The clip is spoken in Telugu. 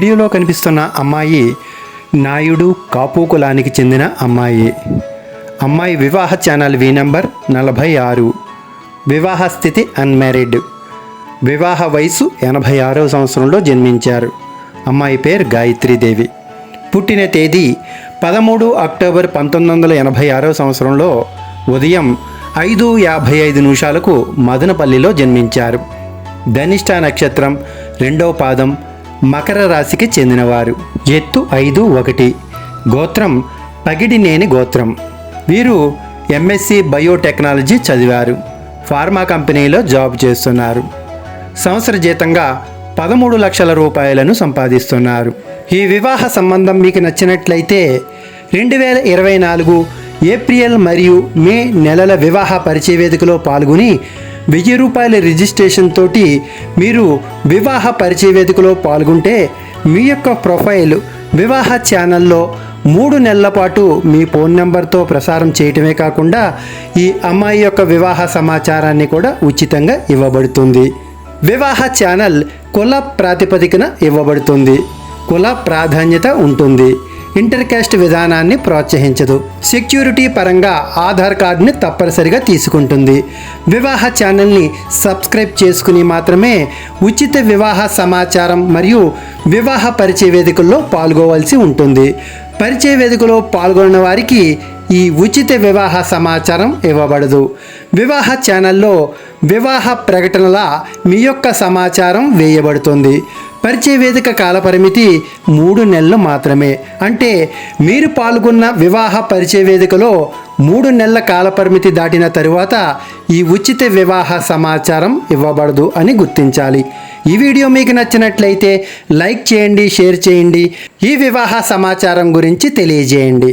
వీడియోలో కనిపిస్తున్న అమ్మాయి నాయుడు కాపు కులానికి చెందిన అమ్మాయి. అమ్మాయి వివాహ ఛానల్ వి నంబర్ 46. వివాహ స్థితి అన్మ్యారీడ్. వివాహ వయసు 86వ సంవత్సరంలో జన్మించారు. అమ్మాయి పేరు గాయత్రీదేవి. పుట్టిన తేదీ 13 అక్టోబర్ 1986వ సంవత్సరంలో ఉదయం 5:55 మదనపల్లిలో జన్మించారు. ధనిష్ట నక్షత్రం 2వ పాదం, మకర రాశికి చెందినవారు. ఎత్తు 5'1". గోత్రం పగిడినేని గోత్రం. వీరు ఎంఎస్సి బయోటెక్నాలజీ చదివారు. ఫార్మా కంపెనీలో జాబ్ చేస్తున్నారు. సంవత్సర జీతంగా 13 లక్షల రూపాయలను సంపాదిస్తున్నారు. ఈ వివాహ సంబంధం మీకు నచ్చినట్లయితే 2024 ఏప్రిల్ మరియు మే నెలల వివాహ పరిచయ వేదికలో పాల్గొని 1000 రూపాయల రిజిస్ట్రేషన్ తోటి మీరు వివాహ పరిచయ వేదికలో పాల్గొంటే మీ యొక్క ప్రొఫైల్ వివాహ ఛానల్లో 3 నెలల పాటు మీ ఫోన్ నెంబర్తో ప్రసారం చేయటమే కాకుండా ఈ అమ్మాయి యొక్క వివాహ సమాచారాన్ని కూడా ఉచితంగా ఇవ్వబడుతుంది. వివాహ ఛానల్ కుల ప్రాతిపదికన ఇవ్వబడుతుంది. కుల ప్రాధాన్యత ఉంటుంది. ఇంటర్ కాస్ట్ విధానాన్ని ప్రోత్సహించదు. సెక్యూరిటీ పరంగా ఆధార్ కార్డుని తప్పనిసరిగా తీసుకుంటుంది. వివాహ ఛానల్ని సబ్స్క్రైబ్ చేసుకుని మాత్రమే ఉచిత వివాహ సమాచారం మరియు వివాహ పరిచయ వేదికల్లో పాల్గొవలసి ఉంటుంది. పరిచయ వేదికలో పాల్గొన్న వారికి ఈ ఉచిత వివాహ సమాచారం ఇవ్వబడదు. వివాహ ఛానల్లో వివాహ ప్రకటనల మీ యొక్క సమాచారం వేయబడుతుంది. పరిచయ వేదిక కాలపరిమితి 3 నెలలు మాత్రమే. అంటే మీరు పాల్గొన్న వివాహ పరిచయ వేదికలో 3 నెలల కాలపరిమితి దాటిన తరువాత ఈ ఉచిత వివాహ సమాచారం ఇవ్వబడదు అని గుర్తించాలి. ఈ వీడియో మీకు నచ్చినట్లయితే లైక్ చేయండి, షేర్ చేయండి. ఈ వివాహ సమాచారం గురించి తెలియజేయండి.